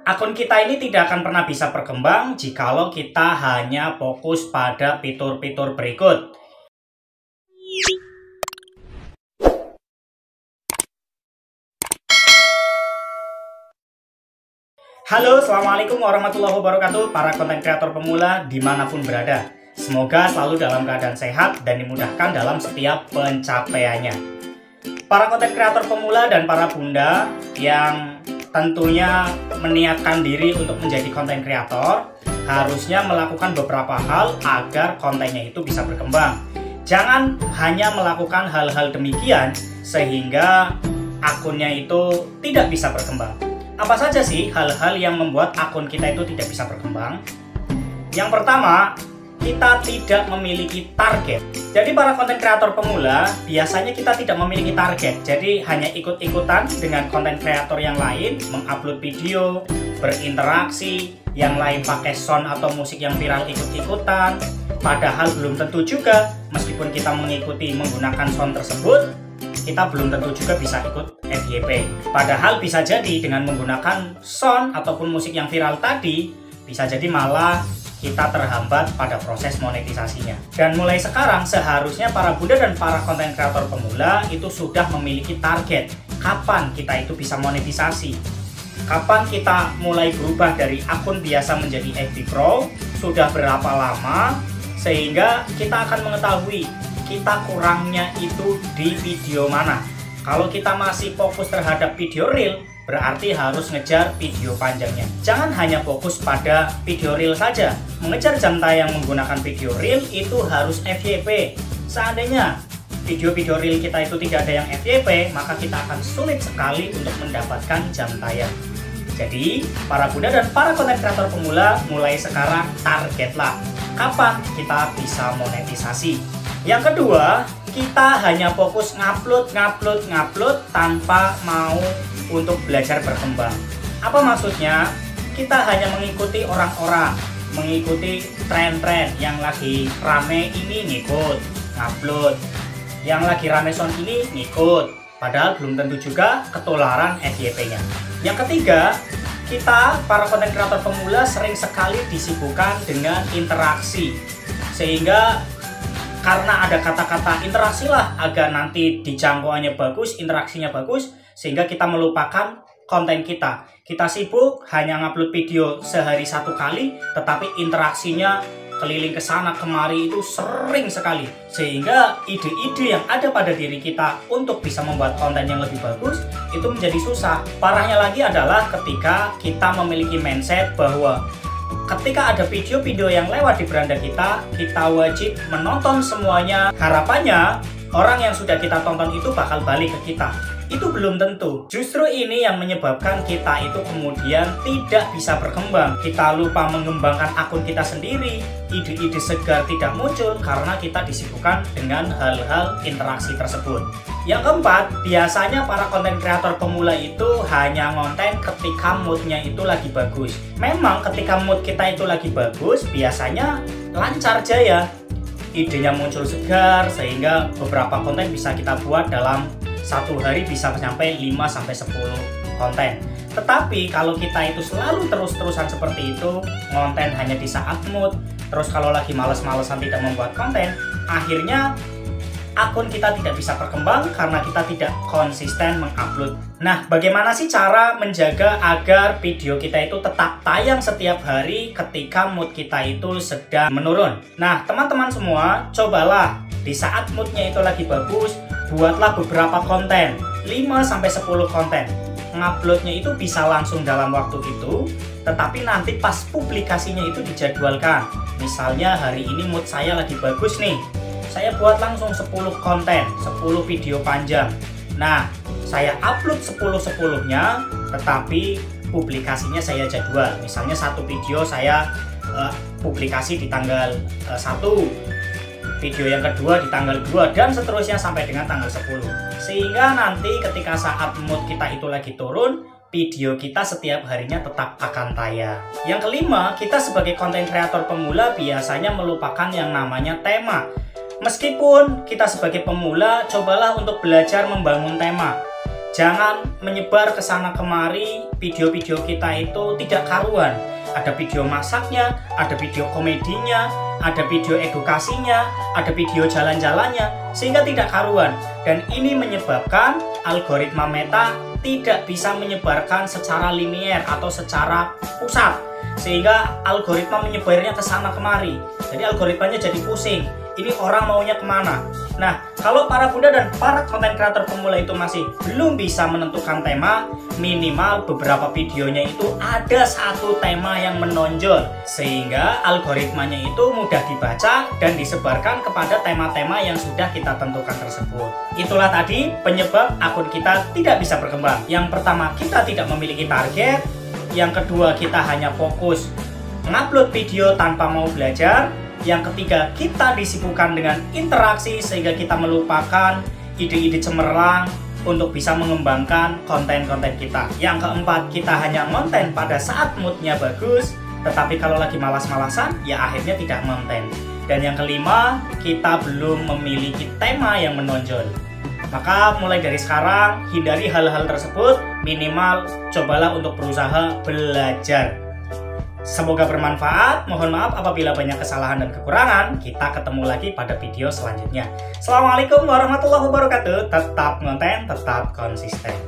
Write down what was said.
Akun kita ini tidak akan pernah bisa berkembang jikalau kita hanya fokus pada fitur-fitur berikut. Halo, assalamualaikum warahmatullahi wabarakatuh para konten kreator pemula dimanapun berada. Semoga selalu dalam keadaan sehat dan dimudahkan dalam setiap pencapaiannya. Para konten kreator pemula dan para bunda yang tentunya meniatkan diri untuk menjadi konten kreator harusnya melakukan beberapa hal agar kontennya itu bisa berkembang. Jangan hanya melakukan hal-hal demikian sehingga akunnya itu tidak bisa berkembang. Apa saja sih hal-hal yang membuat akun kita itu tidak bisa berkembang? Yang pertama, kita tidak memiliki target. Jadi para konten kreator pemula biasanya kita tidak memiliki target. Jadi hanya ikut-ikutan dengan konten kreator yang lain, mengupload video, berinteraksi, yang lain pakai sound atau musik yang viral ikut-ikutan. Padahal belum tentu juga meskipun kita mengikuti menggunakan sound tersebut, kita belum tentu juga bisa ikut FYP. Padahal bisa jadi dengan menggunakan sound ataupun musik yang viral tadi, bisa jadi malah kita terhambat pada proses monetisasinya. Dan mulai sekarang seharusnya para bunda dan para konten kreator pemula itu sudah memiliki target. Kapan kita itu bisa monetisasi? Kapan kita mulai berubah dari akun biasa menjadi FB Pro? Sudah berapa lama? Sehingga kita akan mengetahui kita kurangnya itu di video mana. Kalau kita masih fokus terhadap video reel, berarti harus ngejar video panjangnya. Jangan hanya fokus pada video reel saja. Mengejar jam tayang menggunakan video reel itu harus FYP. Seandainya video-video reel kita itu tidak ada yang FYP, maka kita akan sulit sekali untuk mendapatkan jam tayang. Jadi, para bunda dan para konten kreator pemula mulai sekarang targetlah kapan kita bisa monetisasi. Yang kedua, kita hanya fokus ngupload tanpa mau untuk belajar berkembang. Apa maksudnya? Kita hanya mengikuti orang-orang, mengikuti tren-tren yang lagi rame ini ngikut, ngupload. Yang lagi rame sound ini ngikut. Padahal belum tentu juga ketularan FYP-nya. Yang ketiga, kita para konten kreator pemula sering sekali disibukkan dengan interaksi. Sehingga karena ada kata-kata interaksi lah agar nanti dijangkauannya bagus, interaksinya bagus, sehingga kita melupakan konten kita. Kita sibuk hanya ngupload video sehari satu kali, tetapi interaksinya keliling ke sana kemari itu sering sekali. Sehingga ide-ide yang ada pada diri kita untuk bisa membuat konten yang lebih bagus itu menjadi susah. Parahnya lagi adalah ketika kita memiliki mindset bahwa ketika ada video-video yang lewat di beranda kita wajib menonton semuanya. Harapannya orang yang sudah kita tonton itu bakal balik ke kita. Itu belum tentu. Justru ini yang menyebabkan kita itu kemudian tidak bisa berkembang. Kita lupa mengembangkan akun kita sendiri. Ide-ide segar tidak muncul karena kita disibukkan dengan hal-hal interaksi tersebut. Yang keempat, biasanya para konten kreator pemula itu hanya konten ketika moodnya itu lagi bagus. Memang ketika mood kita itu lagi bagus, biasanya lancar jaya. Idenya muncul segar sehingga beberapa konten bisa kita buat dalam satu hari bisa sampai 5-10 konten. Tetapi kalau kita itu selalu terus-terusan seperti itu, konten hanya di saat mood, terus kalau lagi males-malesan tidak membuat konten, akhirnya akun kita tidak bisa berkembang karena kita tidak konsisten mengupload. Nah, bagaimana sih cara menjaga agar video kita itu tetap tayang setiap hari ketika mood kita itu sedang menurun? Nah, teman-teman semua, cobalah di saat moodnya itu lagi bagus, buatlah beberapa konten, 5-10 konten. Nguploadnya itu bisa langsung dalam waktu itu, tetapi nanti pas publikasinya itu dijadwalkan. Misalnya hari ini mood saya lagi bagus nih, saya buat langsung 10 konten, 10 video panjang. Nah, saya upload 10-10-nya, tetapi publikasinya saya jadwal. Misalnya satu video saya publikasi di tanggal 1, video yang kedua di tanggal 2, dan seterusnya sampai dengan tanggal 10. Sehingga nanti ketika saat mood kita itu lagi turun, video kita setiap harinya tetap akan tayang. Yang kelima, kita sebagai konten kreator pemula biasanya melupakan yang namanya tema. Meskipun kita sebagai pemula, cobalah untuk belajar membangun tema. Jangan menyebar ke sana kemari, video-video kita itu tidak karuan. Ada video masaknya, ada video komedinya, ada video edukasinya, ada video jalan-jalannya, sehingga tidak karuan. Dan ini menyebabkan algoritma Meta tidak bisa menyebarkan secara linier atau secara pusat, sehingga algoritma menyebarnya ke sana kemari. Jadi algoritmanya jadi pusing. Ini orang maunya kemana? Nah, kalau para bunda dan para konten kreator pemula itu masih belum bisa menentukan tema, minimal beberapa videonya itu ada satu tema yang menonjol, sehingga algoritmanya itu mudah dibaca dan disebarkan kepada tema-tema yang sudah kita tentukan tersebut. Itulah tadi penyebab akun kita tidak bisa berkembang. Yang pertama, kita tidak memiliki target. Yang kedua, kita hanya fokus mengupload video tanpa mau belajar. Yang ketiga, kita disibukkan dengan interaksi sehingga kita melupakan ide-ide cemerlang untuk bisa mengembangkan konten-konten kita. Yang keempat, kita hanya konten pada saat moodnya bagus, tetapi kalau lagi malas-malasan, ya akhirnya tidak konten. Dan yang kelima, kita belum memiliki tema yang menonjol. Maka mulai dari sekarang, hindari hal-hal tersebut, minimal cobalah untuk berusaha belajar. Semoga bermanfaat. Mohon maaf apabila banyak kesalahan dan kekurangan. Kita ketemu lagi pada video selanjutnya. Assalamualaikum warahmatullahi wabarakatuh. Tetap konten, tetap konsisten.